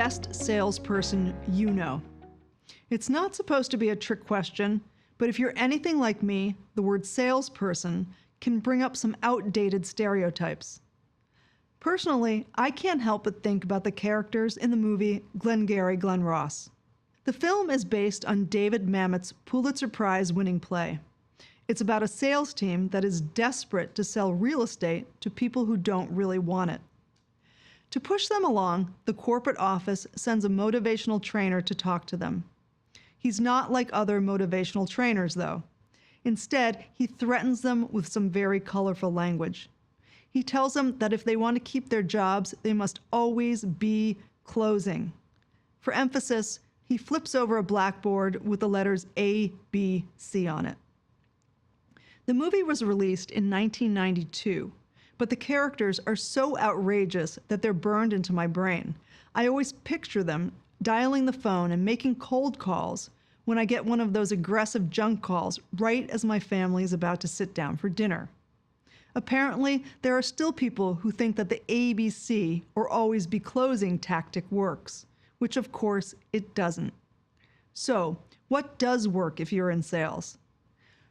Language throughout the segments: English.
best salesperson you know? It's not supposed to be a trick question, but if you're anything like me, the word salesperson can bring up some outdated stereotypes. Personally, I can't help but think about the characters in the movie Glengarry Glen Ross. The film is based on David Mamet's Pulitzer Prize-winning play. It's about a sales team that is desperate to sell real estate to people who don't really want it. To push them along, the corporate office sends a motivational trainer to talk to them. He's not like other motivational trainers, though. Instead, he threatens them with some very colorful language. He tells them that if they want to keep their jobs, they must always be closing. For emphasis, he flips over a blackboard with the letters A, B, C on it. The movie was released in 1992, but the characters are so outrageous that they're burned into my brain. I always picture them dialing the phone and making cold calls when I get one of those aggressive junk calls right as my family is about to sit down for dinner. Apparently, there are still people who think that the ABC, or always be closing tactic works, which of course it doesn't. So, what does work if you're in sales?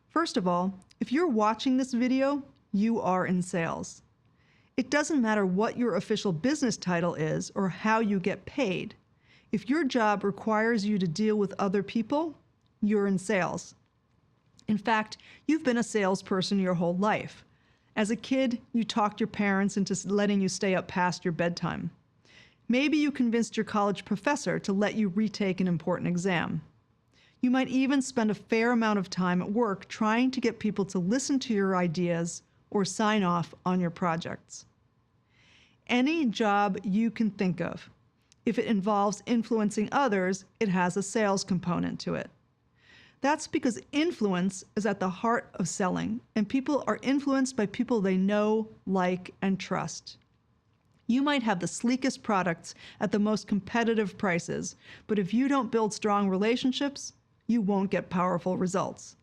First of all, if you're watching this video, you are in sales. It doesn't matter what your official business title is or how you get paid. If your job requires you to deal with other people, you're in sales. In fact, you've been a salesperson your whole life. As a kid, you talked your parents into letting you stay up past your bedtime. Maybe you convinced your college professor to let you retake an important exam. You might even spend a fair amount of time at work trying to get people to listen to your ideas or sign off on your projects. Any job you can think of, if it involves influencing others, it has a sales component to it. That's because influence is at the heart of selling, and people are influenced by people they know, like, and trust. You might have the sleekest products at the most competitive prices, but if you don't build strong relationships, you won't get powerful results.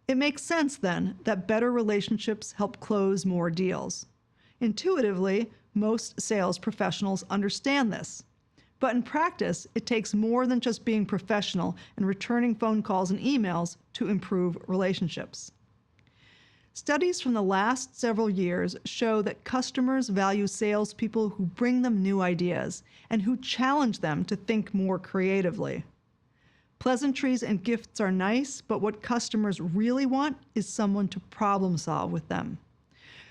It makes sense, then, that better relationships help close more deals. Intuitively, most sales professionals understand this. But in practice, it takes more than just being professional and returning phone calls and emails to improve relationships. Studies from the last several years show that customers value salespeople who bring them new ideas and who challenge them to think more creatively. Pleasantries and gifts are nice, but what customers really want is someone to problem solve with them.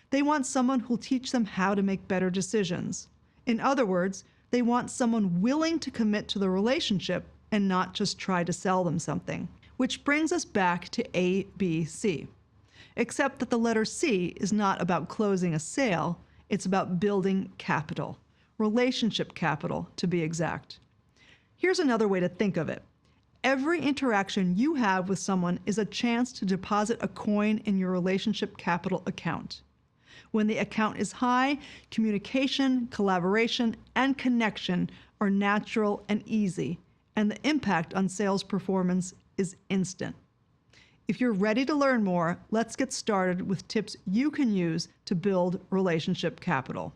They want someone who'll teach them how to make better decisions. In other words, they want someone willing to commit to the relationship and not just try to sell them something. Which brings us back to ABC. Except that the letter C is not about closing a sale, it's about building capital. Relationship capital, to be exact. Here's another way to think of it. Every interaction you have with someone is a chance to deposit a coin in your relationship capital account. When the account is high, communication, collaboration, and connection are natural and easy, and the impact on sales performance is instant. If you're ready to learn more, let's get started with tips you can use to build relationship capital.